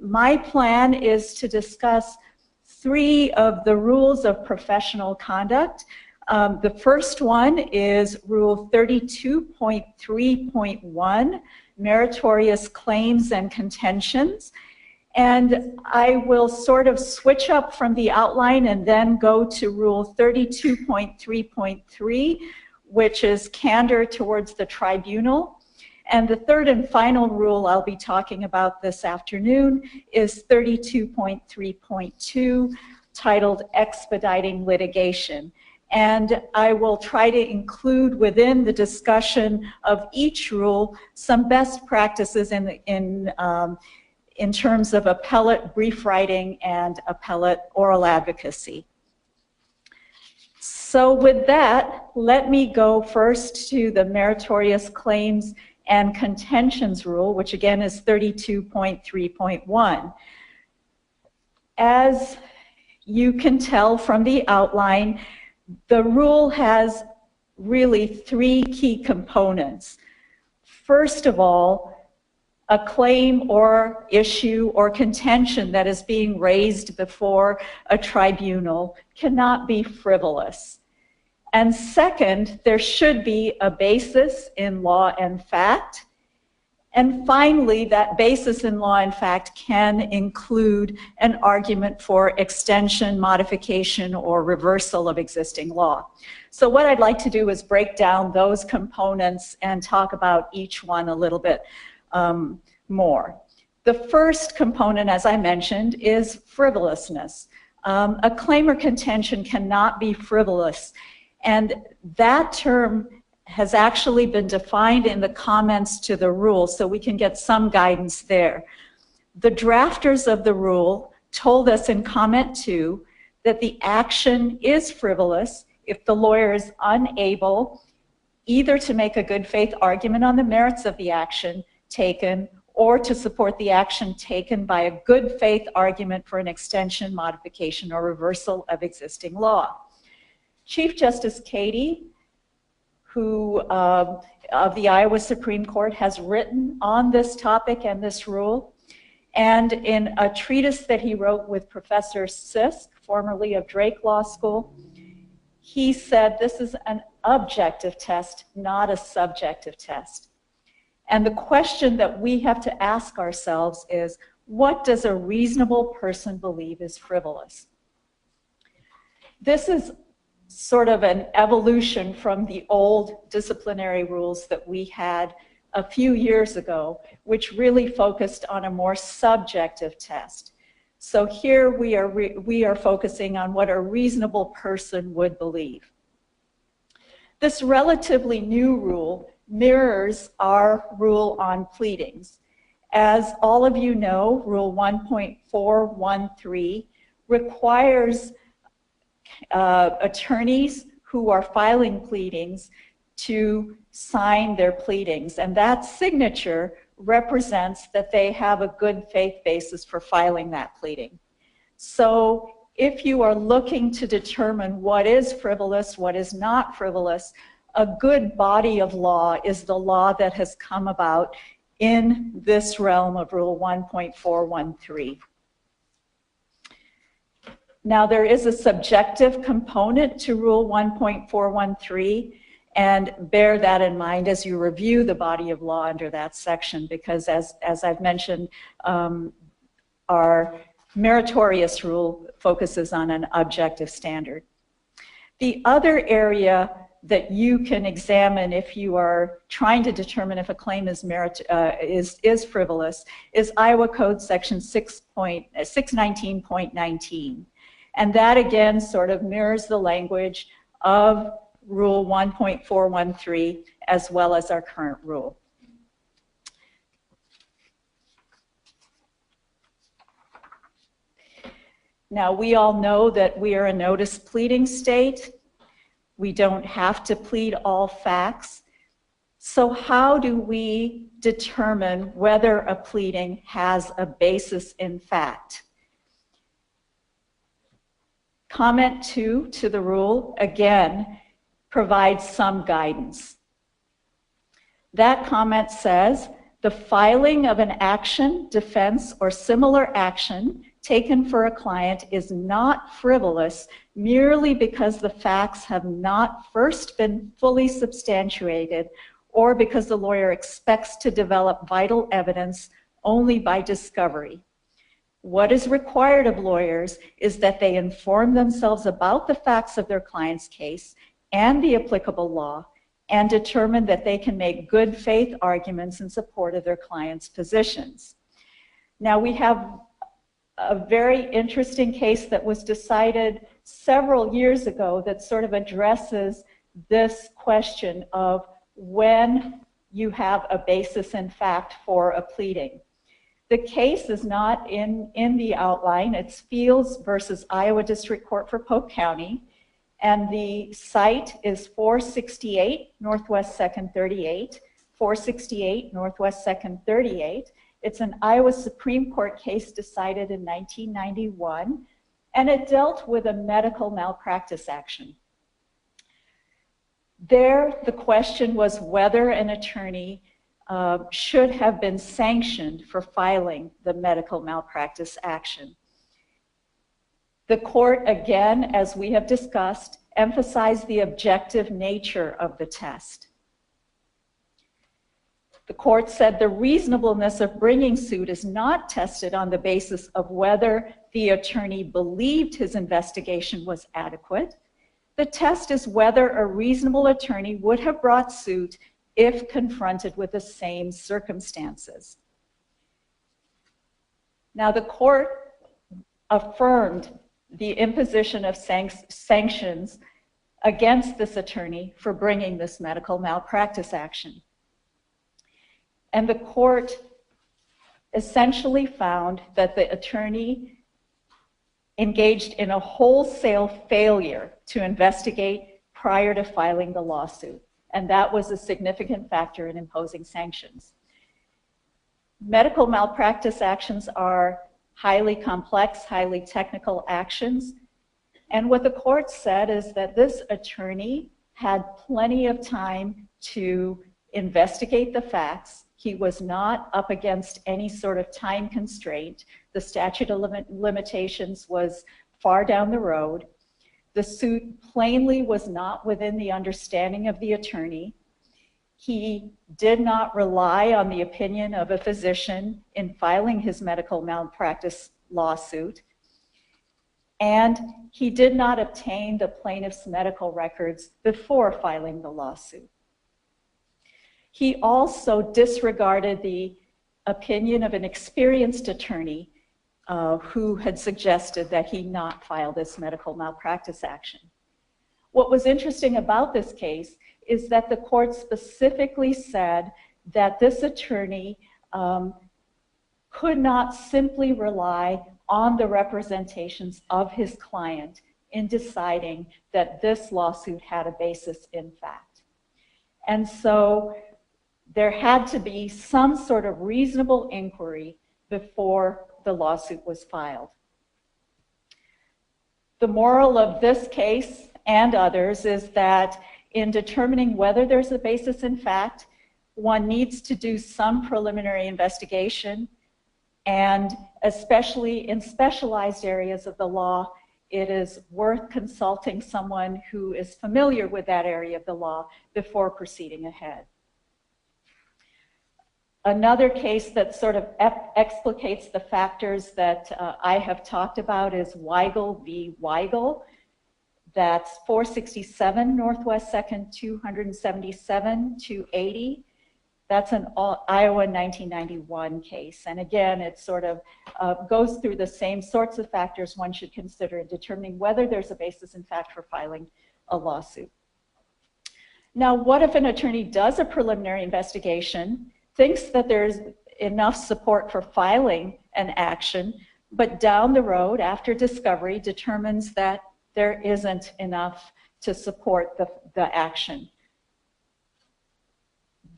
My plan is to discuss 3 of the rules of professional conduct. The first one is Rule 32.3.1, Meritorious Claims and Contentions. And I will sort of switch up from the outline and then go to Rule 32.3.3, which is Candor towards the Tribunal. And the third and final rule I'll be talking about this afternoon is 32.3.2, titled Expediting Litigation. And I will try to include within the discussion of each rule some best practices in terms of appellate brief writing and appellate oral advocacy. So with that, let me go first to the Meritorious Claims and Contentions rule, which again is 32.3.1. As you can tell from the outline, the rule has really 3 key components. First of all, a claim or issue or contention that is being raised before a tribunal cannot be frivolous. And second, there should be a basis in law and fact. And finally, that basis in law and fact can include an argument for extension, modification, or reversal of existing law. So what I'd like to do is break down those components and talk about each one a little bit more. The first component, as I mentioned, is frivolousness. A claim or contention cannot be frivolous. And that term has actually been defined in the comments to the rule, so we can get some guidance there. The drafters of the rule told us in comment 2 that the action is frivolous if the lawyer is unable either to make a good faith argument on the merits of the action taken or to support the action taken by a good faith argument for an extension, modification, or reversal of existing law. Chief Justice Cady, who of the Iowa Supreme Court, has written on this topic and this rule. And in a treatise that he wrote with Professor Sisk, formerly of Drake Law School, he said this is an objective test, not a subjective test. And the question that we have to ask ourselves is, what does a reasonable person believe is frivolous? This is sort of an evolution from the old disciplinary rules that we had a few years ago, which really focused on a more subjective test. So here we are focusing on what a reasonable person would believe. This relatively new rule mirrors our rule on pleadings. As all of you know, Rule 1.413 requires attorneys who are filing pleadings to sign their pleadings, and that signature represents that they have a good faith basis for filing that pleading. So if you are looking to determine what is frivolous, what is not frivolous, a good body of law is the law that has come about in this realm of Rule 1.413. Now, there is a subjective component to Rule 1.413, and bear that in mind as you review the body of law under that section, because as I've mentioned, our Meritorious rule focuses on an objective standard. The other area that you can examine if you are trying to determine if a claim is frivolous is Iowa Code Section 619.19. And that again sort of mirrors the language of Rule 1.413 as well as our current rule. Now, we all know that we are a notice pleading state. We don't have to plead all facts. So how do we determine whether a pleading has a basis in fact? Comment 2 to the rule, again, provides some guidance. That comment says The filing of an action, defense, or similar action taken for a client is not frivolous merely because the facts have not first been fully substantiated or because the lawyer expects to develop vital evidence only by discovery. What is required of lawyers is that they inform themselves about the facts of their client's case and the applicable law and determine that they can make good faith arguments in support of their client's positions. Now, we have a very interesting case that was decided several years ago that sort of addresses this question of when you have a basis in fact for a pleading. The case is not in the outline. It's Fields versus Iowa District Court for Polk County, and the site is 468 Northwest 2nd 38, 468 Northwest 2nd 38. It's an Iowa Supreme Court case decided in 1991, and it dealt with a medical malpractice action. There, the question was whether an attorney should have been sanctioned for filing the medical malpractice action. The court, again, as we have discussed, emphasized the objective nature of the test. The court said the reasonableness of bringing suit is not tested on the basis of whether the attorney believed his investigation was adequate. The test is whether a reasonable attorney would have brought suit if confronted with the same circumstances. Now, the court affirmed the imposition of sanctions against this attorney for bringing this medical malpractice action. And the court essentially found that the attorney engaged in a wholesale failure to investigate prior to filing the lawsuit. And that was a significant factor in imposing sanctions. Medical malpractice actions are highly complex, highly technical actions. And what the court said is that this attorney had plenty of time to investigate the facts. He was not up against any sort of time constraint. The statute of limitations was far down the road. The suit plainly was not within the understanding of the attorney. He did not rely on the opinion of a physician in filing his medical malpractice lawsuit. And he did not obtain the plaintiff's medical records before filing the lawsuit. He also disregarded the opinion of an experienced attorney who had suggested that he not file this medical malpractice action. What was interesting about this case is that the court specifically said that this attorney could not simply rely on the representations of his client in deciding that this lawsuit had a basis in fact. And so there had to be some sort of reasonable inquiry before the lawsuit was filed. The moral of this case and others is that in determining whether there's a basis in fact, one needs to do some preliminary investigation, and especially in specialized areas of the law, it is worth consulting someone who is familiar with that area of the law before proceeding ahead. Another case that sort of explicates the factors that I have talked about is Widel V Weigel. That's 467 Northwest 2nd 277 280. That's an Iowa 1991 case. And again, it sort of goes through the same sorts of factors one should consider in determining whether there's a basis in fact for filing a lawsuit. Now, what if an attorney does a preliminary investigation, thinks that there's enough support for filing an action, but down the road after discovery determines that there isn't enough to support the action?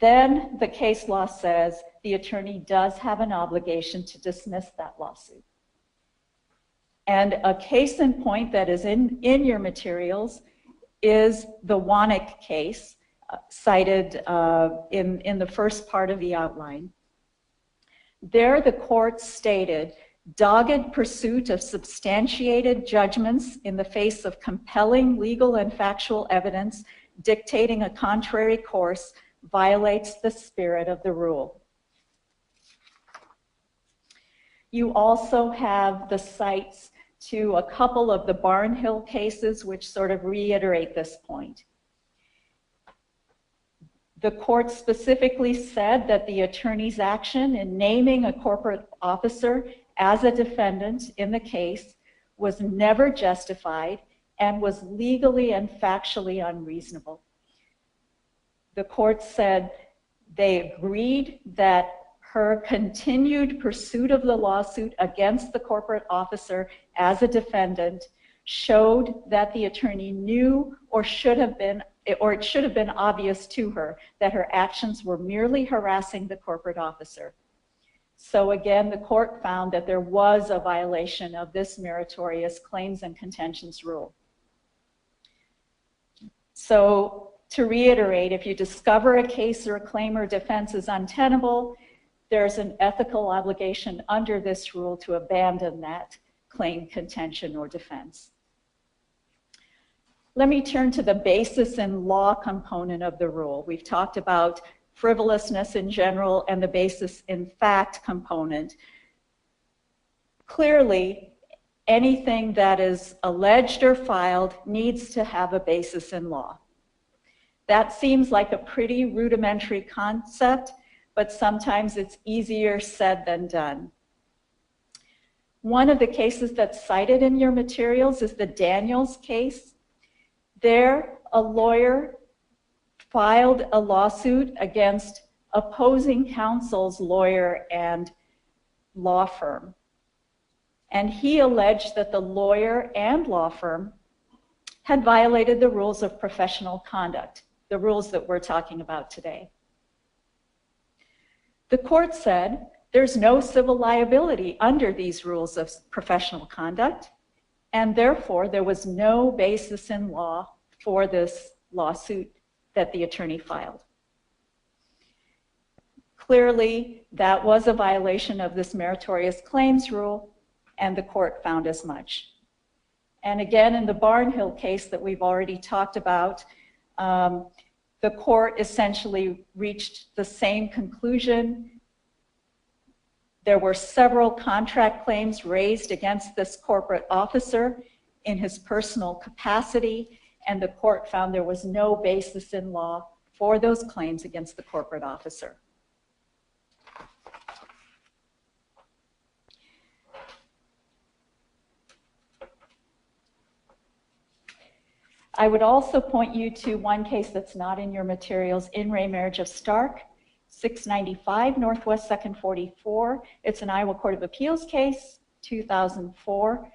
Then the case law says the attorney does have an obligation to dismiss that lawsuit. And a case in point that is in your materials is the Wanek case, cited in the first part of the outline. There, the court stated, dogged pursuit of substantiated judgments in the face of compelling legal and factual evidence dictating a contrary course violates the spirit of the rule. You also have the cites to a couple of the Barnhill cases which sort of reiterate this point. The court specifically said that the attorney's action in naming a corporate officer as a defendant in the case was never justified and was legally and factually unreasonable. The court said they agreed that her continued pursuit of the lawsuit against the corporate officer as a defendant showed that the attorney knew or it should have been obvious to her that her actions were merely harassing the corporate officer. So again, the court found that there was a violation of this meritorious claims and contentions rule. So to reiterate, if you discover a case or a claim or defense is untenable, there's an ethical obligation under this rule to abandon that claim, contention, or defense. Let me turn to the basis and law component of the rule. We've talked about frivolousness in general and the basis in fact component. Clearly, anything that is alleged or filed needs to have a basis in law. That seems like a pretty rudimentary concept, but sometimes it's easier said than done. One of the cases that's cited in your materials is the Daniels case. There, a lawyer filed a lawsuit against opposing counsel's lawyer and law firm. And he alleged that the lawyer and law firm had violated the rules of professional conduct, the rules that we're talking about today. The court said there's no civil liability under these rules of professional conduct, and therefore there was no basis in law for this lawsuit that the attorney filed. Clearly, that was a violation of this meritorious claims rule, and the court found as much. And again, in the Barnhill case that we've already talked about, the court essentially reached the same conclusion. There were several contract claims raised against this corporate officer in his personal capacity, and the court found there was no basis in law for those claims against the corporate officer. I would also point you to one case that's not in your materials, In Re Marriage of Stark, 695 Northwest 2nd 44. It's an Iowa Court of Appeals case, 2004.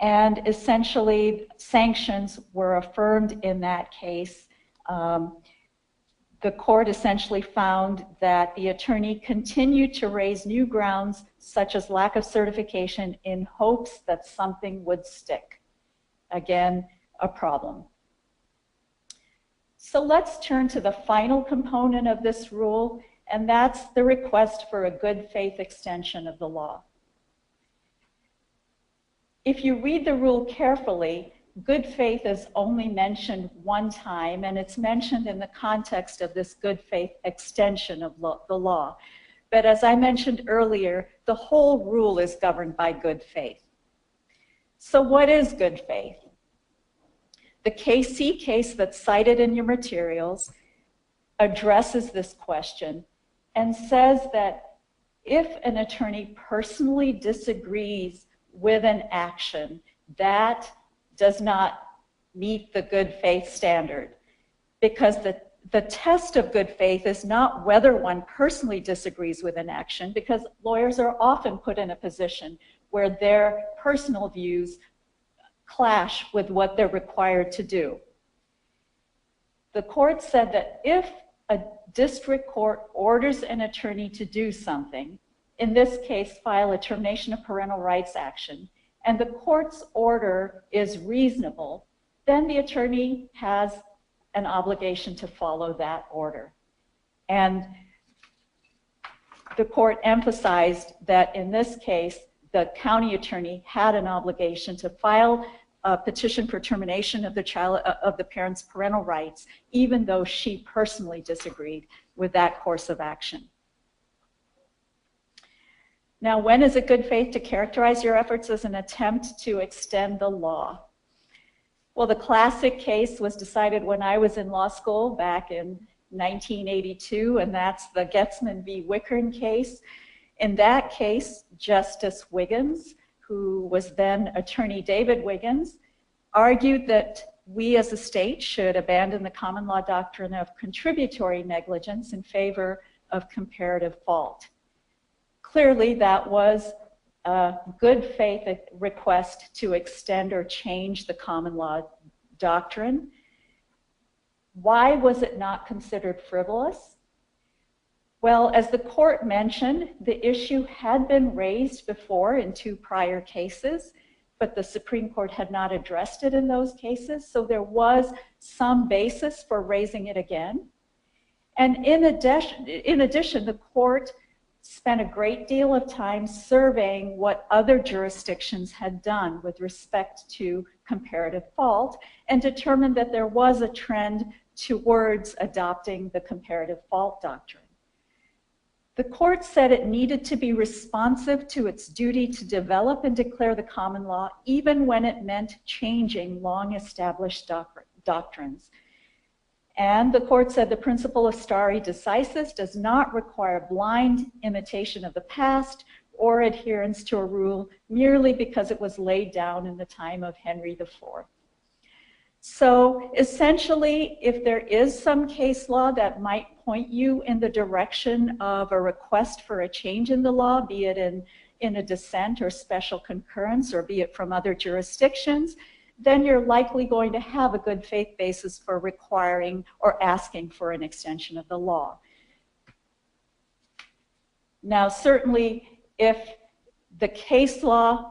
And essentially, sanctions were affirmed in that case. The court essentially found that the attorney continued to raise new grounds, such as lack of certification, in hopes that something would stick. Again, a problem. So let's turn to the final component of this rule, and that's the request for a good faith extension of the law. If you read the rule carefully, good faith is only mentioned one time, and it's mentioned in the context of this good faith extension of the law. But as I mentioned earlier, the whole rule is governed by good faith. So what is good faith? The KC case that's cited in your materials addresses this question and says that if an attorney personally disagrees with an action, that does not meet the good faith standard, because the test of good faith is not whether one personally disagrees with an action, because lawyers are often put in a position where their personal views clash with what they're required to do. The court said that if a district court orders an attorney to do something, in this case, file a termination of parental rights action, and the court's order is reasonable, then the attorney has an obligation to follow that order. And the court emphasized that in this case, the county attorney had an obligation to file a petition for termination of the parent's parental rights, even though she personally disagreed with that course of action. Now, when is it good faith to characterize your efforts as an attempt to extend the law? Well, the classic case was decided when I was in law school back in 1982, and that's the Getzman v. Wickern case. In that case, Justice Wiggins, who was then Attorney David Wiggins, argued that we as a state should abandon the common law doctrine of contributory negligence in favor of comparative fault. Clearly, that was a good faith request to extend or change the common law doctrine. Why was it not considered frivolous? Well, as the court mentioned, the issue had been raised before in 2 prior cases, but the Supreme Court had not addressed it in those cases, so there was some basis for raising it again. And in addition, the court spent a great deal of time surveying what other jurisdictions had done with respect to comparative fault and determined that there was a trend towards adopting the comparative fault doctrine. The court said it needed to be responsive to its duty to develop and declare the common law, even when it meant changing long-established doctrines. And the court said the principle of stare decisis does not require blind imitation of the past or adherence to a rule merely because it was laid down in the time of Henry IV. So essentially, if there is some case law that might point you in the direction of a request for a change in the law, be it in a dissent or special concurrence, or be it from other jurisdictions, then you're likely going to have a good faith basis for requiring or asking for an extension of the law. Now, certainly, if the case law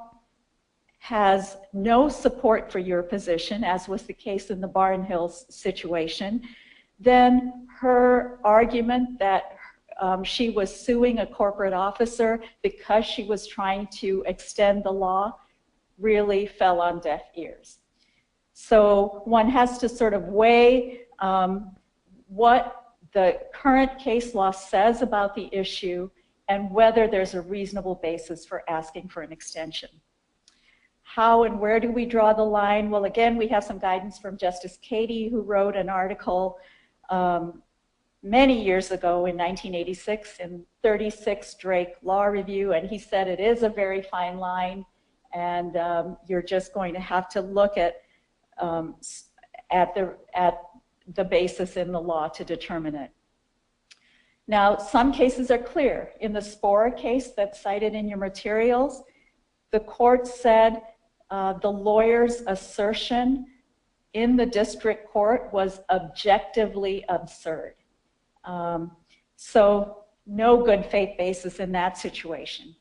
has no support for your position, as was the case in the Barnhills situation, then her argument that she was suing a corporate officer because she was trying to extend the law really fell on deaf ears. So one has to sort of weigh what the current case law says about the issue and whether there's a reasonable basis for asking for an extension. How and where do we draw the line? Well, again, we have some guidance from Justice Cady, who wrote an article many years ago in 1986 in 36 Drake Law Review, and he said it is a very fine line, and you're just going to have to look at the basis in the law to determine it. Now, some cases are clear. In the Spora case that's cited in your materials, the court said the lawyer's assertion in the district court was objectively absurd. So no good faith basis in that situation.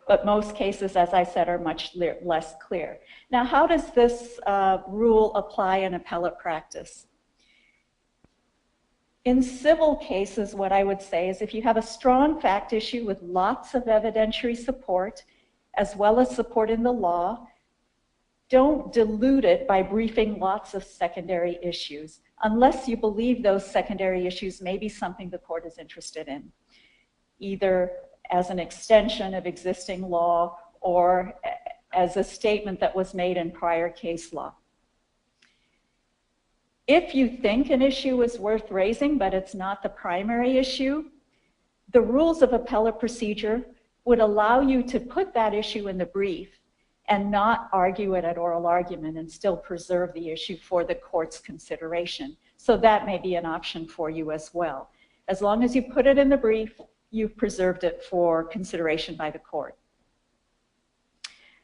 But most cases, as I said, are much less clear. Now, how does this rule apply in appellate practice? In civil cases, what I would say is if you have a strong fact issue with lots of evidentiary support, as well as support in the law, don't dilute it by briefing lots of secondary issues, unless you believe those secondary issues may be something the court is interested in, either as an extension of existing law or as a statement that was made in prior case law. If you think an issue is worth raising, but it's not the primary issue, the rules of appellate procedure would allow you to put that issue in the brief and not argue it at oral argument and still preserve the issue for the court's consideration. So that may be an option for you as well. As long as you put it in the brief, you've preserved it for consideration by the court.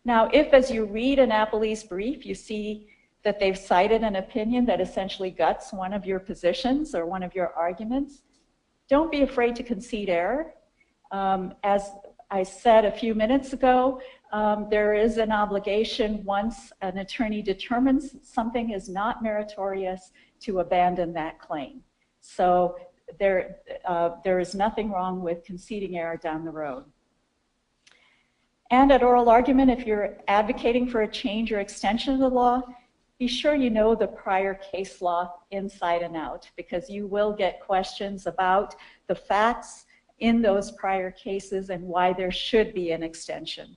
Now, if as you read an appellee's brief, you see that they've cited an opinion that essentially guts one of your positions or one of your arguments, don't be afraid to concede error. As I said a few minutes ago, there is an obligation once an attorney determines something is not meritorious to abandon that claim. So there is nothing wrong with conceding error down the road. And at oral argument, if you're advocating for a change or extension of the law, be sure you know the prior case law inside and out, because you will get questions about the facts in those prior cases and why there should be an extension.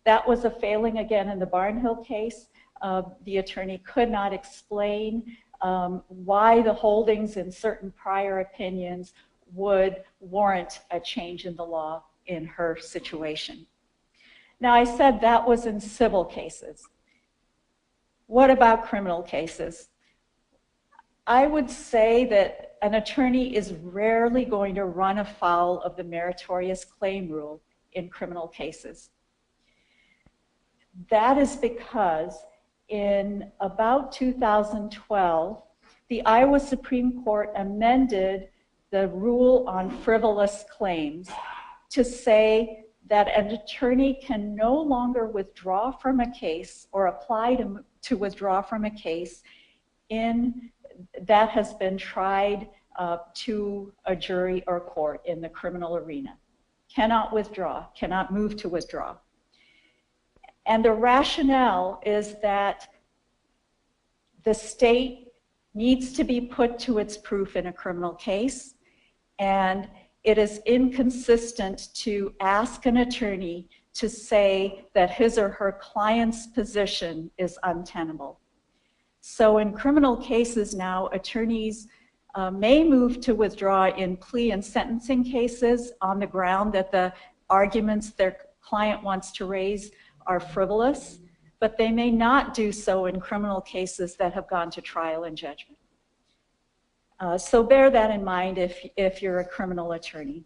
That was a failing again in the Barnhill case. The attorney could not explain why the holdings in certain prior opinions would warrant a change in the law in her situation. Now, I said that was in civil cases. What about criminal cases? I would say that an attorney is rarely going to run afoul of the meritorious claim rule in criminal cases. That is because in about 2012, the Iowa Supreme Court amended the rule on frivolous claims to say that an attorney can no longer withdraw from a case or apply to withdraw from a case that has been tried to a jury or court in the criminal arena. Cannot withdraw, cannot move to withdraw. And the rationale is that the state needs to be put to its proof in a criminal case, and it is inconsistent to ask an attorney to say that his or her client's position is untenable. So in criminal cases now, attorneys may move to withdraw in plea and sentencing cases on the ground that the arguments their client wants to raise are frivolous, but they may not do so in criminal cases that have gone to trial and judgment. So bear that in mind if you're a criminal attorney.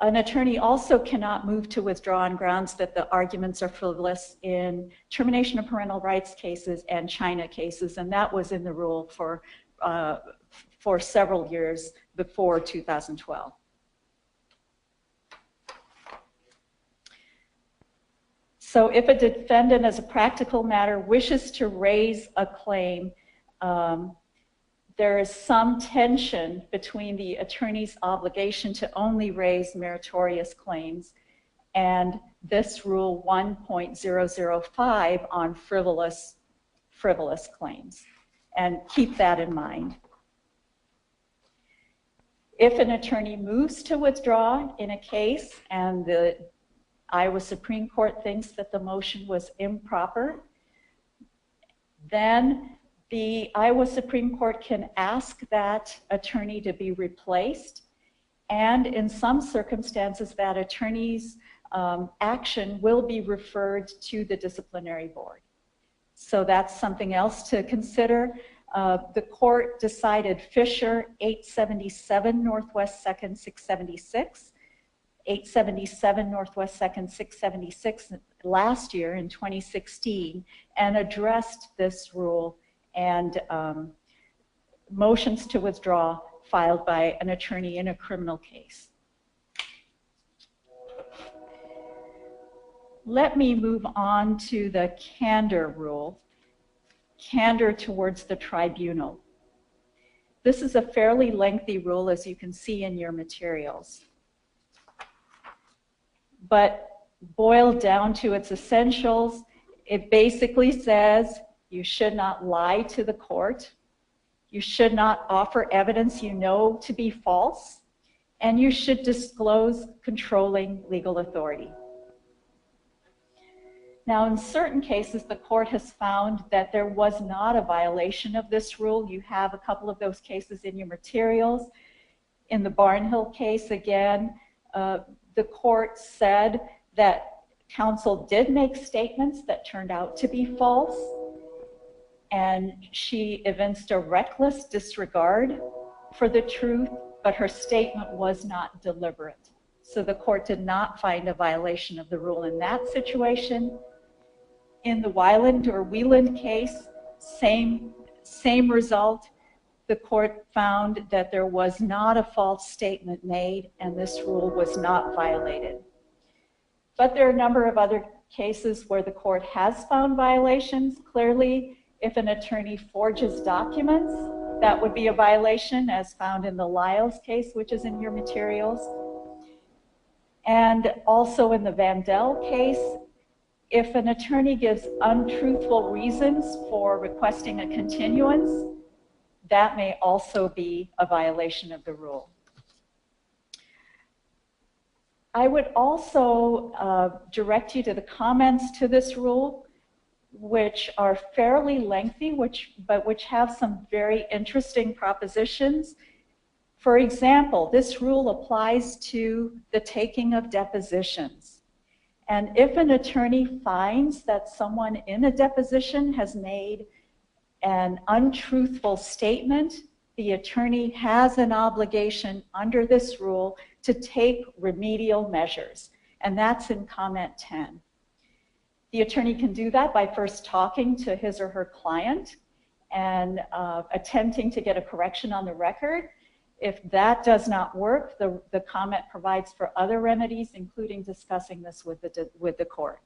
An attorney also cannot move to withdraw on grounds that the arguments are frivolous in termination of parental rights cases and China cases, and that was in the rule for several years before 2012. So if a defendant, as a practical matter, wishes to raise a claim, there is some tension between the attorney's obligation to only raise meritorious claims and this rule 1.005 on frivolous claims. And keep that in mind. If an attorney moves to withdraw in a case and the Iowa Supreme Court thinks that the motion was improper, then the Iowa Supreme Court can ask that attorney to be replaced, and in some circumstances that attorney's action will be referred to the disciplinary board. So that's something else to consider. The court decided Fisher 877 Northwest 2nd 676, 877 Northwest 2nd 676 last year in 2016 and addressed this rule and motions to withdraw filed by an attorney in a criminal case. Let me move on to the Candor rule, Candor towards the tribunal. This is a fairly lengthy rule, as you can see in your materials. But boiled down to its essentials, it basically says you should not lie to the court, you should not offer evidence you know to be false, and you should disclose controlling legal authority. Now, in certain cases, the court has found that there was not a violation of this rule. You have a couple of those cases in your materials. In the Barnhill case, again, the court said that counsel did make statements that turned out to be false, and she evinced a reckless disregard for the truth, but her statement was not deliberate. So the court did not find a violation of the rule in that situation. In the Weiland or Wieland case, same result. The court found that there was not a false statement made and this rule was not violated. But there are a number of other cases where the court has found violations. Clearly, If an attorney forges documents, that would be a violation, as found in the Liles case, which is in your materials. And also in the Vandell case, if an attorney gives untruthful reasons for requesting a continuance, that may also be a violation of the rule. I would also direct you to the comments to this rule, which are fairly lengthy, but which have some very interesting propositions. For example, this rule applies to the taking of depositions. And if an attorney finds that someone in a deposition has made an untruthful statement, the attorney has an obligation under this rule to take remedial measures. And that's in comment 10. The attorney can do that by first talking to his or her client and attempting to get a correction on the record. If that does not work, the comment provides for other remedies, including discussing this with the court.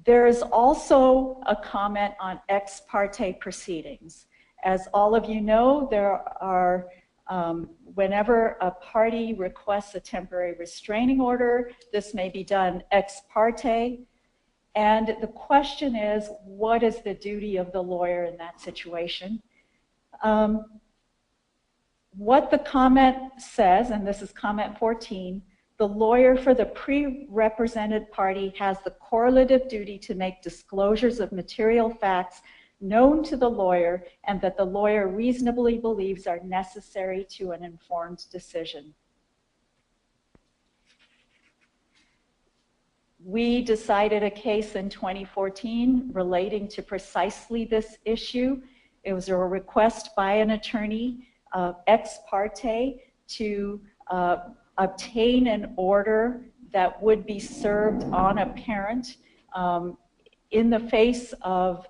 There is also a comment on ex parte proceedings. As all of you know, there are, whenever a party requests a temporary restraining order, this may be done ex parte. And the question is, what is the duty of the lawyer in that situation? What the comment says, and this is comment 14, the lawyer for the pre-represented party has the correlative duty to make disclosures of material facts known to the lawyer and that the lawyer reasonably believes are necessary to an informed decision. We decided a case in 2014 relating to precisely this issue. It was a request by an attorney ex parte to obtain an order that would be served on a parent in the face of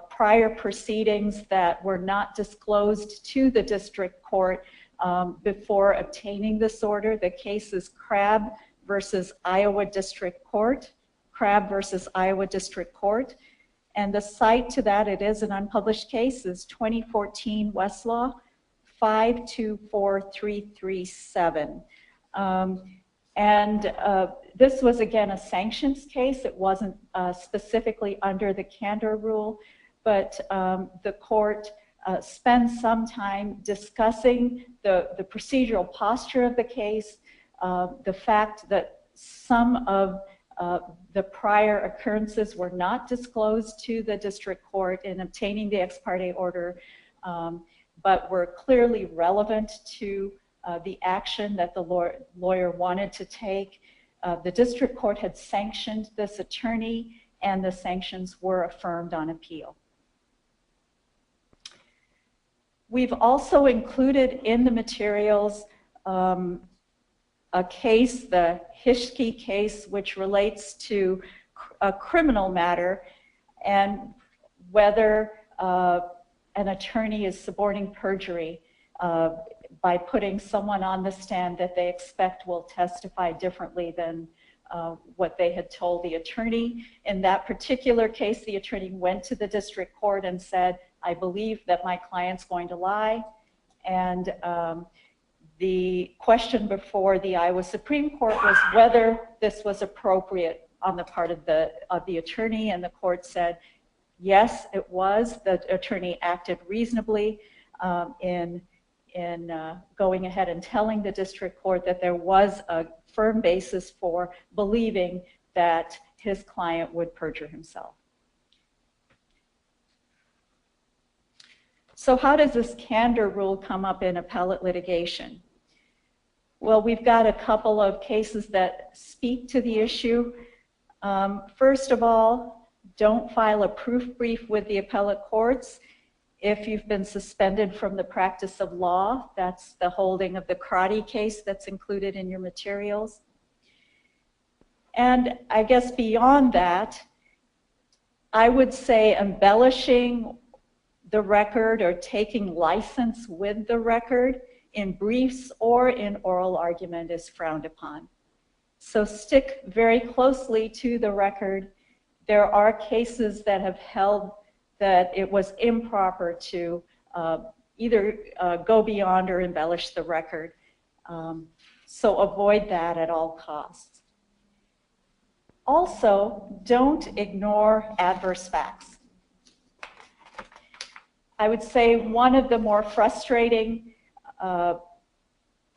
prior proceedings that were not disclosed to the district court before obtaining this order. The case is Crabb versus Iowa District Court, Crabb versus Iowa District Court. And the cite to that, it is an unpublished case, is 2014 Westlaw 524337. This was, again, a sanctions case. It wasn't specifically under the Candor rule, but the court spent some time discussing the procedural posture of the case, the fact that some of the prior occurrences were not disclosed to the district court in obtaining the ex parte order, but were clearly relevant to the action that the lawyer wanted to take. The district court had sanctioned this attorney, and the sanctions were affirmed on appeal. We've also included in the materials a case, the Hishke case, which relates to a criminal matter and whether an attorney is suborning perjury by putting someone on the stand that they expect will testify differently than what they had told the attorney. In that particular case, the attorney went to the district court and said, I believe that my client's going to lie. And the question before the Iowa Supreme Court was whether this was appropriate on the part of the attorney, and the court said, yes, it was. The attorney acted reasonably in going ahead and telling the district court that there was a firm basis for believing that his client would perjure himself. So how does this Candor rule come up in appellate litigation? Well, we've got a couple of cases that speak to the issue. First of all, don't file a proof brief with the appellate courts if you've been suspended from the practice of law. That's the holding of the Parte case that's included in your materials. And I guess beyond that, I would say embellishing the record or taking license with the record in briefs or in oral argument is frowned upon. So stick very closely to the record There are cases that have held that it was improper to either go beyond or embellish the record. So avoid that at all costs. Also, don't ignore adverse facts. I would say one of the more frustrating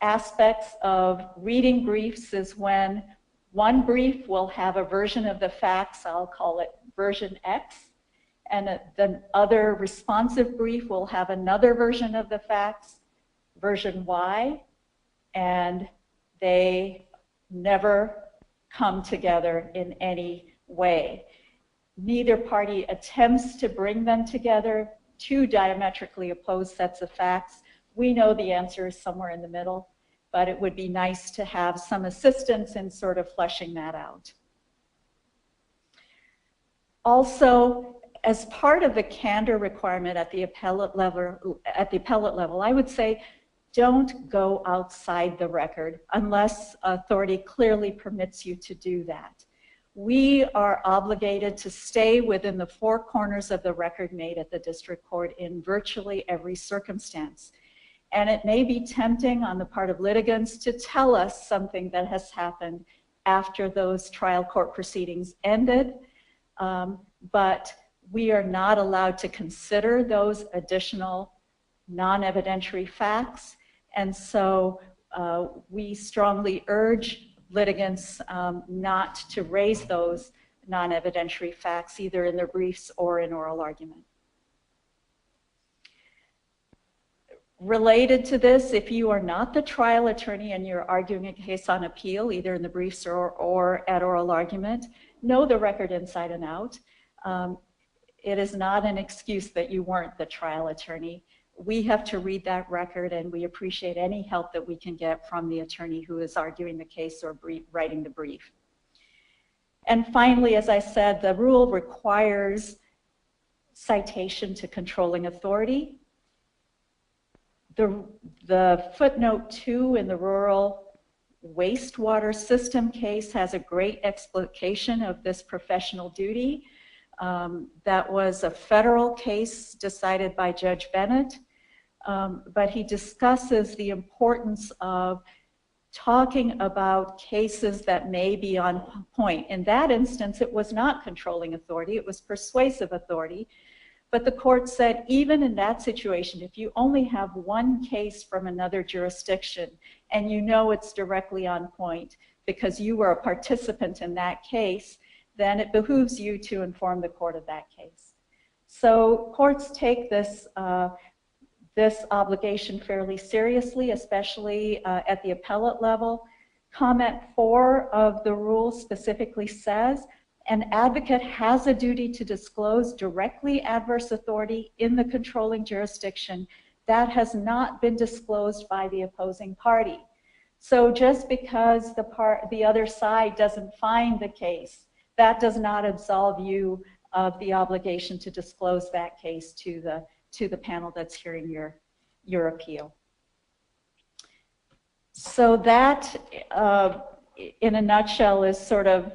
aspects of reading briefs is when one brief will have a version of the facts, I'll call it version X, and the other responsive brief will have another version of the facts, version Y, and they never come together in any way. Neither party attempts to bring them together, two diametrically opposed sets of facts. We know the answer is somewhere in the middle, but it would be nice to have some assistance in sort of fleshing that out. Also, as part of the candor requirement at the appellate level, I would say don't go outside the record unless authority clearly permits you to do that. We are obligated to stay within the four corners of the record made at the district court in virtually every circumstance. And it may be tempting on the part of litigants to tell us something that has happened after those trial court proceedings ended, but we are not allowed to consider those additional non-evidentiary facts. And so we strongly urge litigants not to raise those non-evidentiary facts either in their briefs or in oral argument. Related to this, if you are not the trial attorney and you're arguing a case on appeal, either in the briefs or at oral argument, know the record inside and out. It is not an excuse that you weren't the trial attorney. We have to read that record, and we appreciate any help that we can get from the attorney who is arguing the case or writing the brief. And finally, as I said, the rule requires citation to controlling authority. The footnote 2 in the rural wastewater system case has a great explication of this professional duty. That was a federal case decided by Judge Bennett, but he discusses the importance of talking about cases that may be on point. In that instance, it was not controlling authority, it was persuasive authority. But the court said, even in that situation, if you only have one case from another jurisdiction and you know it's directly on point because you were a participant in that case, then it behooves you to inform the court of that case. So courts take this, this obligation fairly seriously, especially at the appellate level. Comment 4 of the rule specifically says, an advocate has a duty to disclose directly adverse authority in the controlling jurisdiction that has not been disclosed by the opposing party. So just because the other side doesn't find the case, that does not absolve you of the obligation to disclose that case to the panel that's hearing your appeal. So that, in a nutshell, is sort of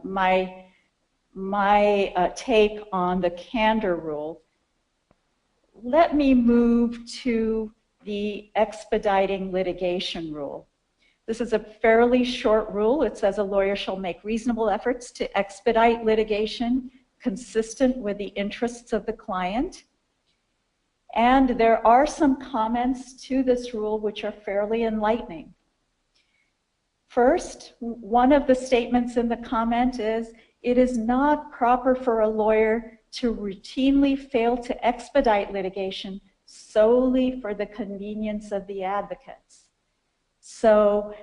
my take on the candor rule. Let me move to the expediting litigation rule. This is a fairly short rule. It says a lawyer shall make reasonable efforts to expedite litigation consistent with the interests of the client. And there are some comments to this rule which are fairly enlightening. First, one of the statements in the comment is, it is not proper for a lawyer to routinely fail to expedite litigation solely for the convenience of the advocates. So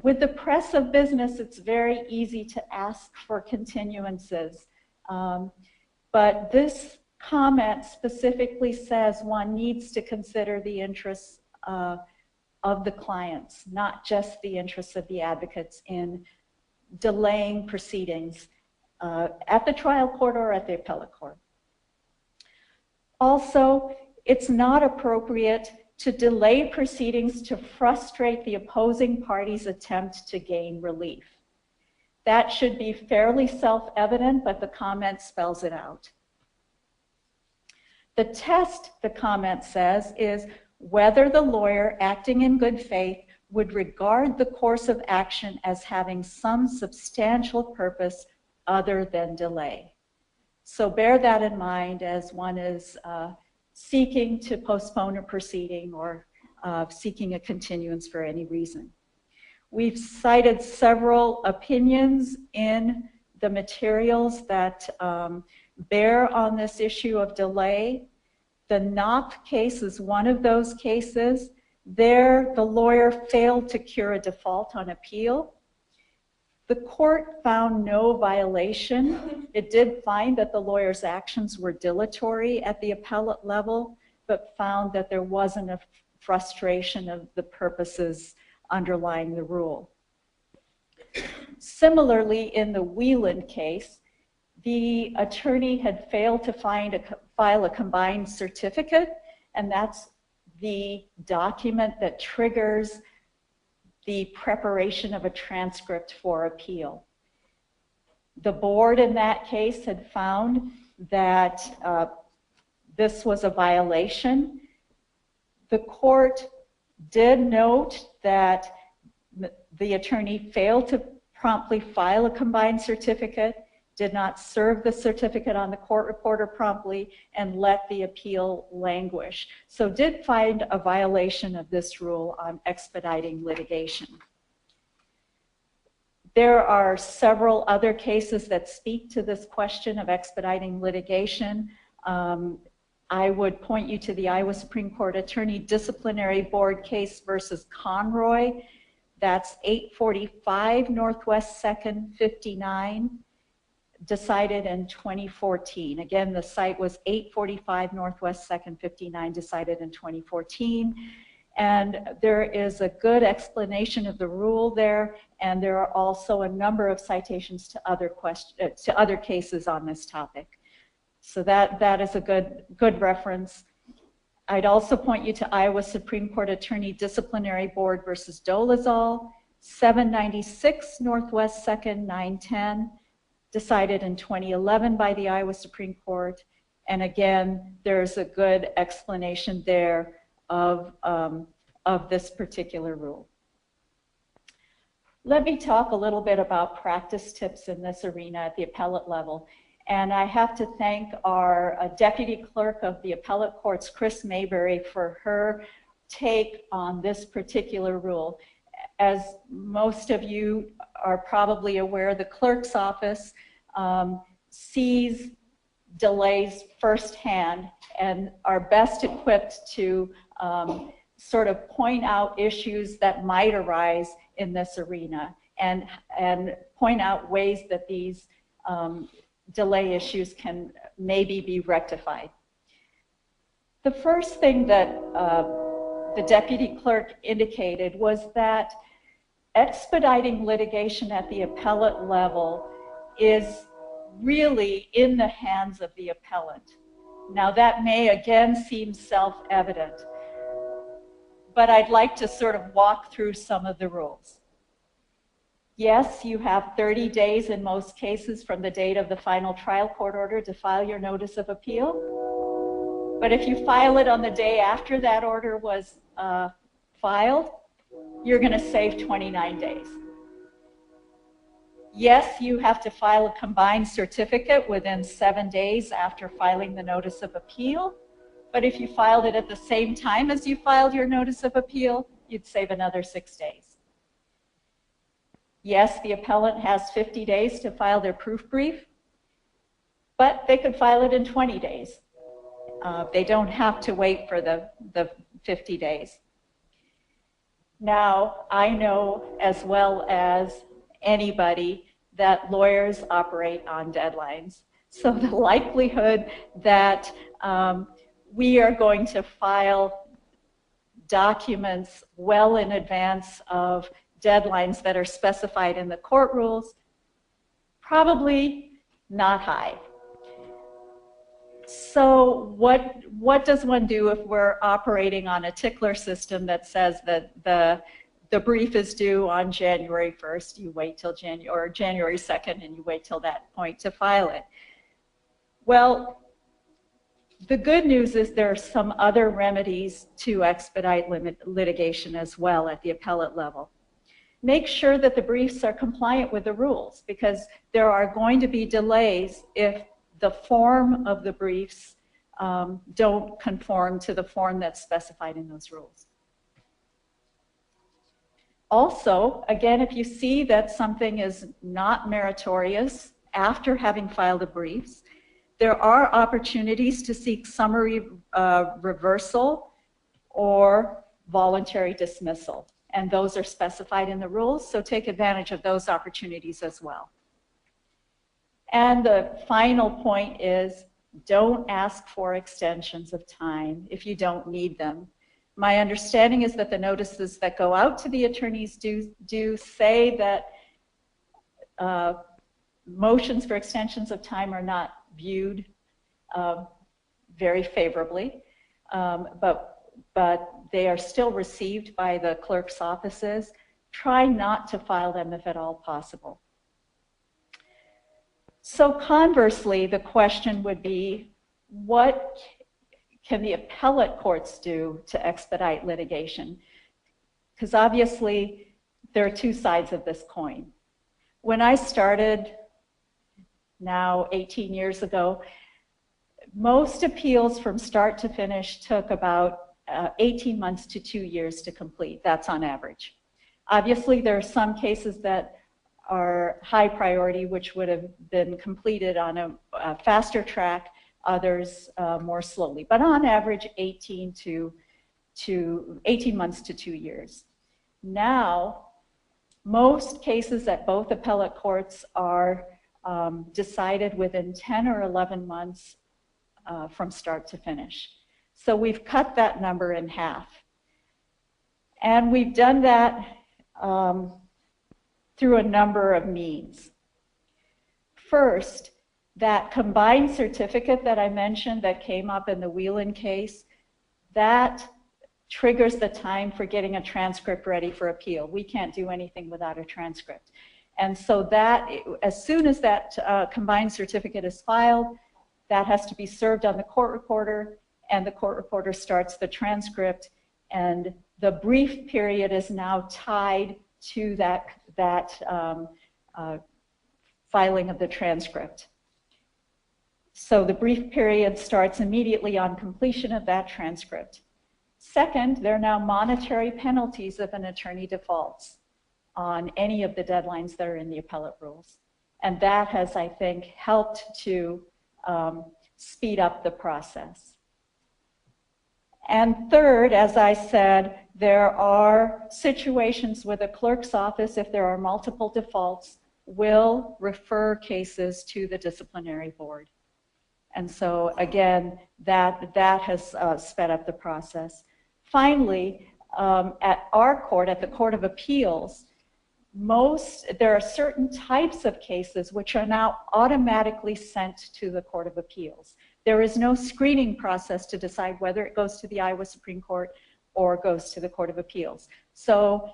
with the press of business, it's very easy to ask for continuances. But this comment specifically says one needs to consider the interests of the clients, not just the interests of the advocates in delaying proceedings at the trial court or at the appellate court. Also, it's not appropriate to delay proceedings to frustrate the opposing party's attempt to gain relief. That should be fairly self-evident, but the comment spells it out. The test, the comment says, is whether the lawyer acting in good faith would regard the course of action as having some substantial purpose other than delay. So bear that in mind as one is seeking to postpone a proceeding or seeking a continuance for any reason. We've cited several opinions in the materials that bear on this issue of delay. The Knopf case is one of those cases. There, the lawyer failed to cure a default on appeal. The court found no violation. It did find that the lawyer's actions were dilatory at the appellate level, but found that there wasn't a frustration of the purposes underlying the rule. Similarly, in the Whelan case, the attorney had failed to file a combined certificate, and that's the document that triggers the preparation of a transcript for appeal. The board in that case had found that this was a violation. The court did note that the attorney failed to promptly file a combined certificate, did not serve the certificate on the court reporter promptly, and let the appeal languish. So did find a violation of this rule on expediting litigation. There are several other cases that speak to this question of expediting litigation. I would point you to the Iowa Supreme Court Attorney Disciplinary Board case versus Conroy. That's 845 Northwest 2nd 59. Decided in 2014. Again, the site was 845 Northwest 2nd 59, decided in 2014. And there is a good explanation of the rule there, and there are also a number of citations to other cases on this topic. So that is a good reference. I'd also point you to Iowa Supreme Court Attorney Disciplinary Board versus Dolezal, 796 Northwest 2nd 910. Decided in 2011 by the Iowa Supreme Court. And again, there's a good explanation there of this particular rule. Let me talk a little bit about practice tips in this arena at the appellate level. And I have to thank our Deputy Clerk of the Appellate Courts, Chris Mayberry, for her take on this particular rule. As most of you are probably aware, the clerk's office sees delays firsthand and are best equipped to sort of point out issues that might arise in this arena and point out ways that these delay issues can maybe be rectified. The first thing that the deputy clerk indicated was that expediting litigation at the appellate level is really in the hands of the appellant. Now that may again seem self-evident, but I'd like to sort of walk through some of the rules. Yes, you have 30 days in most cases from the date of the final trial court order to file your notice of appeal. But if you file it on the day after that order was filed, you're going to save 29 days. Yes, you have to file a combined certificate within 7 days after filing the notice of appeal. But if you filed it at the same time as you filed your notice of appeal, you'd save another 6 days. Yes, the appellant has 50 days to file their proof brief, but they could file it in 20 days. They don't have to wait for the 50 days. Now, I know as well as anybody that lawyers operate on deadlines. So the likelihood that we are going to file documents well in advance of deadlines that are specified in the court rules, probably not high. So what does one do if we're operating on a tickler system that says that the the brief is due on January 1st, you wait till January 2nd, and you wait till that point to file it. Well, the good news is there are some other remedies to expedite litigation as well at the appellate level. Make sure that the briefs are compliant with the rules, because there are going to be delays if the form of the briefs don't conform to the form that's specified in those rules. Also, again, if you see that something is not meritorious after having filed the briefs, there are opportunities to seek summary reversal or voluntary dismissal, and those are specified in the rules, so take advantage of those opportunities as well. And the final point is, don't ask for extensions of time if you don't need them. My understanding is that the notices that go out to the attorneys do say that motions for extensions of time are not viewed very favorably, but they are still received by the clerk's offices. Try not to file them if at all possible. So conversely, the question would be, what can the appellate courts do to expedite litigation? Because obviously, there are two sides of this coin. When I started, now 18 years ago, most appeals from start to finish took about 18 months to 2 years to complete. That's on average. Obviously, there are some cases that are high priority, which would have been completed on a faster track, others more slowly. But on average, 18 months to 2 years. Now, most cases at both appellate courts are decided within 10 or 11 months from start to finish. So we've cut that number in half. And we've done that through a number of means. First, that combined certificate that I mentioned that came up in the Widel case, that triggers the time for getting a transcript ready for appeal. We can't do anything without a transcript. And so that, as soon as that combined certificate is filed, that has to be served on the court reporter, and the court reporter starts the transcript, and the brief period is now tied to that filing of the transcript. So the brief period starts immediately on completion of that transcript. Second, there are now monetary penalties if an attorney defaults on any of the deadlines that are in the appellate rules. And that has, I think, helped to speed up the process. And third, as I said, there are situations where the clerk's office, if there are multiple defaults, will refer cases to the disciplinary board. And so again, that has sped up the process. Finally, at our court, at the Court of Appeals, there are certain types of cases which are now automatically sent to the Court of Appeals. There is no screening process to decide whether it goes to the Iowa Supreme Court or goes to the Court of Appeals. So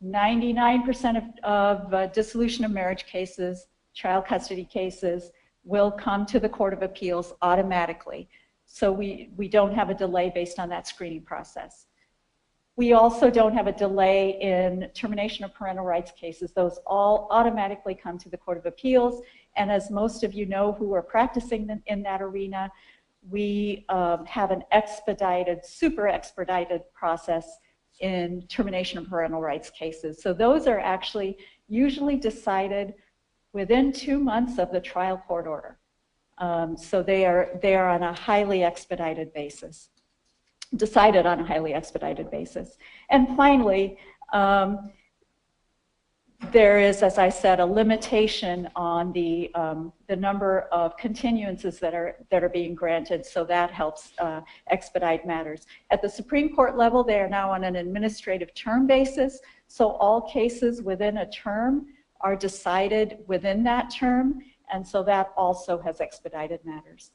99% of dissolution of marriage cases, child custody cases, will come to the Court of Appeals automatically. So we don't have a delay based on that screening process. We also don't have a delay in termination of parental rights cases. Those all automatically come to the Court of Appeals. And as most of you know who are practicing in that arena, we have an expedited, super expedited process in termination of parental rights cases. So those are actually usually decided within 2 months of the trial court order. So they are on a highly expedited basis, decided on a highly expedited basis. And finally, there is, as I said, a limitation on the number of continuances that are being granted, so that helps expedite matters. At the Supreme Court level, they are now on an administrative term basis, so all cases within a term are decided within that term, and so that also has expedited matters.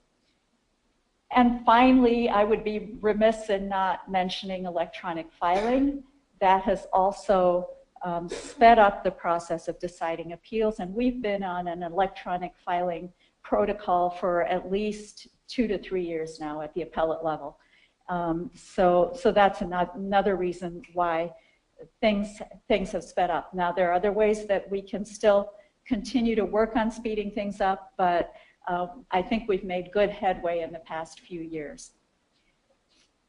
And finally, I would be remiss in not mentioning electronic filing. that has also sped up the process of deciding appeals, and we've been on an electronic filing protocol for at least 2 to 3 years now at the appellate level. So that's another reason why things have sped up. Now, there are other ways that we can still continue to work on speeding things up, but I think we've made good headway in the past few years.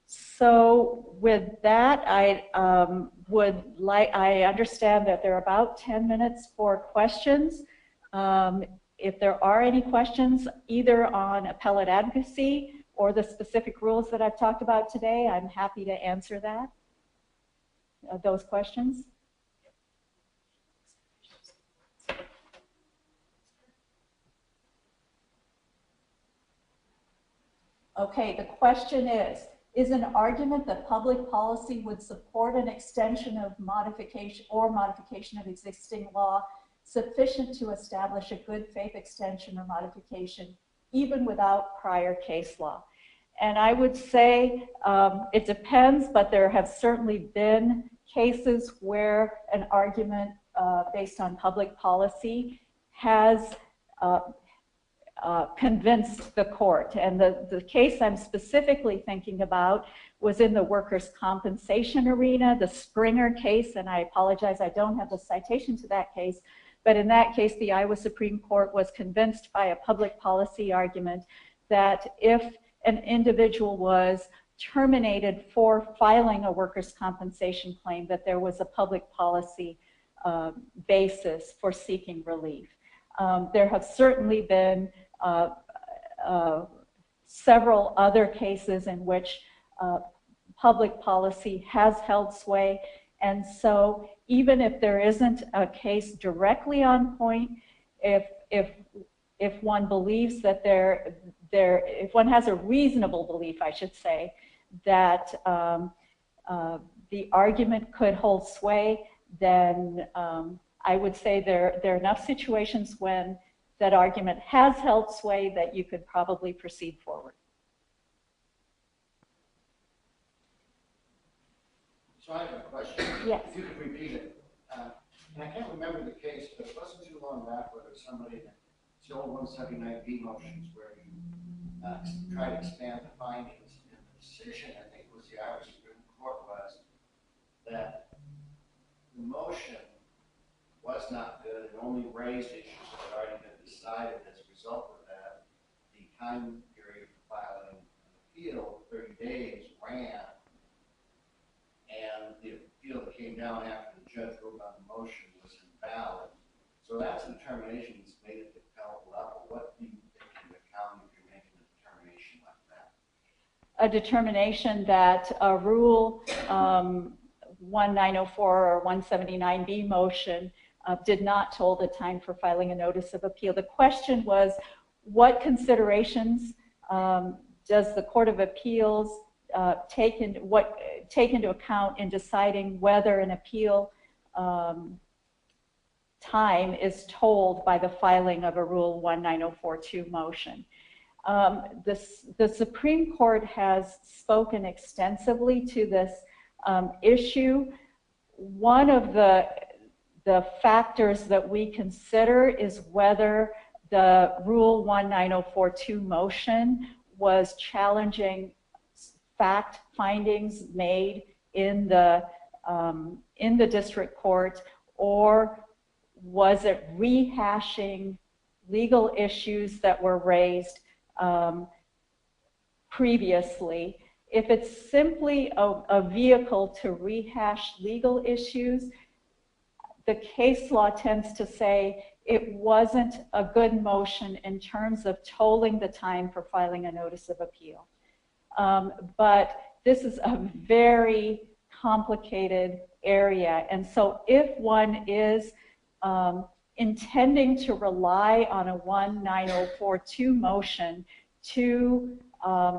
So with that, I understand that there are about 10 minutes for questions. If there are any questions, either on appellate advocacy or the specific rules that I've talked about today, I'm happy to answer that. Those questions. Okay, the question is an argument that public policy would support an extension of modification of existing law sufficient to establish a good faith extension or modification even without prior case law? And I would say it depends, but there have certainly been cases where an argument based on public policy has convinced the court. And the case I'm specifically thinking about was in the workers' compensation arena, the Springer case, and I apologize, I don't have the citation to that case, but in that case, the Iowa Supreme Court was convinced by a public policy argument that if an individual was terminated for filing a workers' compensation claim, that there was a public policy basis for seeking relief. There have certainly been several other cases in which public policy has held sway, and so even if there isn't a case directly on point, if one believes that if one has a reasonable belief, I should say, that the argument could hold sway, then I would say there are enough situations when that argument has held sway that you could probably proceed forward. So I have a question. Yes. If you could repeat it. And I can't remember the case, but it wasn't too long back where there was somebody that the old 179B motions where you try to expand the findings, and the decision, I think it was the Iowa Supreme Court, was that the motion was not good and only raised issues that had already been decided. As a result of that, the time period for filing an appeal, 30 days, ran, and the appeal that came down after the judge ruled on the motion was invalid. So that's a determination that's made at the appellate level. What do you take into account if you're making a determination like that? A determination that a Rule 1904 or 179B motion did not toll the time for filing a notice of appeal. The question was, what considerations does the Court of Appeals take into account in deciding whether an appeal time is tolled by the filing of a Rule 19042 motion? The Supreme Court has spoken extensively to this issue. One of the factors that we consider is whether the Rule 19042 motion was challenging fact findings made in the district court, or was it rehashing legal issues that were raised previously. If it's simply a vehicle to rehash legal issues, the case law tends to say it wasn't a good motion in terms of tolling the time for filing a notice of appeal. But this is a very complicated area, and so if one is intending to rely on a 19042 motion to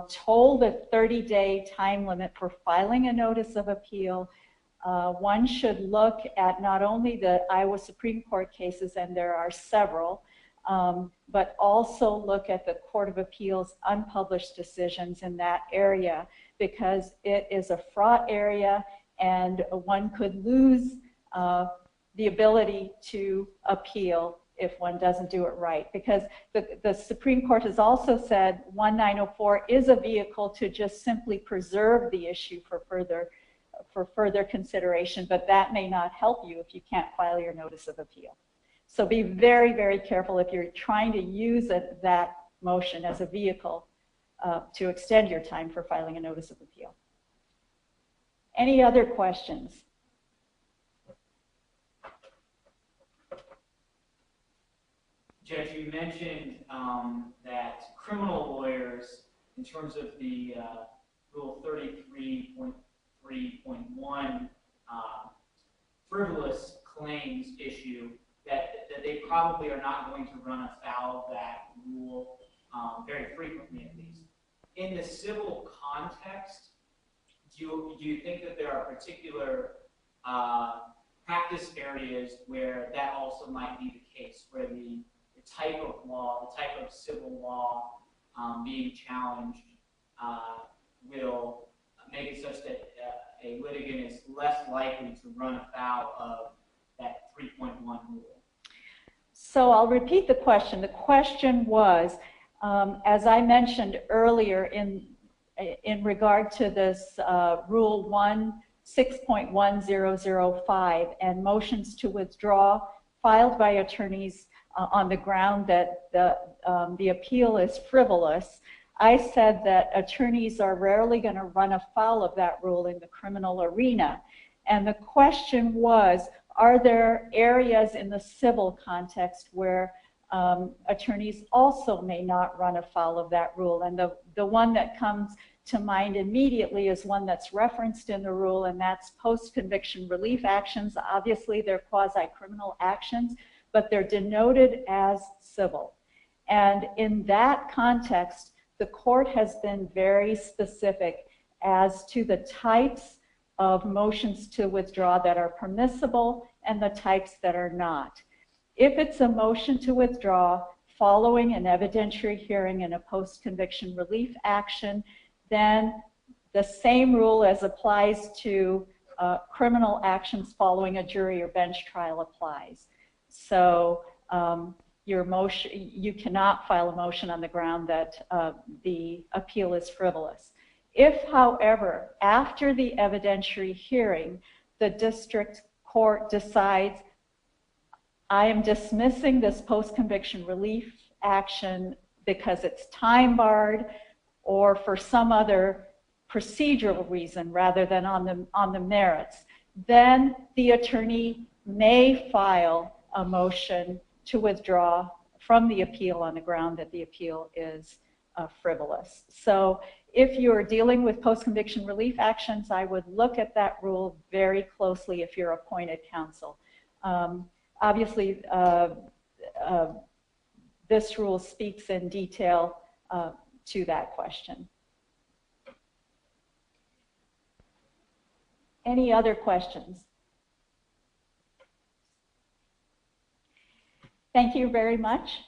toll the 30-day time limit for filing a notice of appeal, one should look at not only the Iowa Supreme Court cases, and there are several, but also look at the Court of Appeals unpublished decisions in that area, because it is a fraught area and one could lose the ability to appeal if one doesn't do it right. Because the Supreme Court has also said 1904 is a vehicle to just simply preserve the issue for further consideration, but that may not help you if you can't file your notice of appeal. So be very, very careful if you're trying to use that motion as a vehicle to extend your time for filing a notice of appeal. Any other questions? Judge, you mentioned that criminal lawyers, in terms of the Rule 33.3.1 frivolous claims issue, that they probably are not going to run afoul of that rule very frequently, at least. In the civil context, do you think that there are particular practice areas where that also might be the case, where the type of law, the type of civil law being challenged will make it such that a litigant is less likely to run afoul of that 3.1 rule? So I'll repeat the question. The question was, as I mentioned earlier in regard to this Rule 6.1005 and motions to withdraw filed by attorneys on the ground that the appeal is frivolous, I said that attorneys are rarely going to run afoul of that rule in the criminal arena. And the question was, are there areas in the civil context where attorneys also may not run afoul of that rule? And the one that comes to mind immediately is one that's referenced in the rule, and that's post-conviction relief actions. Obviously, they're quasi-criminal actions, but they're denoted as civil. And in that context, the court has been very specific as to the types of motions to withdraw that are permissible and the types that are not. If it's a motion to withdraw following an evidentiary hearing in a post-conviction relief action, then the same rule as applies to criminal actions following a jury or bench trial applies. So your motion, you cannot file a motion on the ground that the appeal is frivolous. If, however, after the evidentiary hearing, the district court decides, I am dismissing this post-conviction relief action because it's time barred or for some other procedural reason rather than on the merits, then the attorney may file a motion to withdraw from the appeal on the ground that the appeal is frivolous. So if you're dealing with post-conviction relief actions, I would look at that rule very closely if you're appointed counsel. Obviously, this rule speaks in detail to that question. Any other questions? Thank you very much.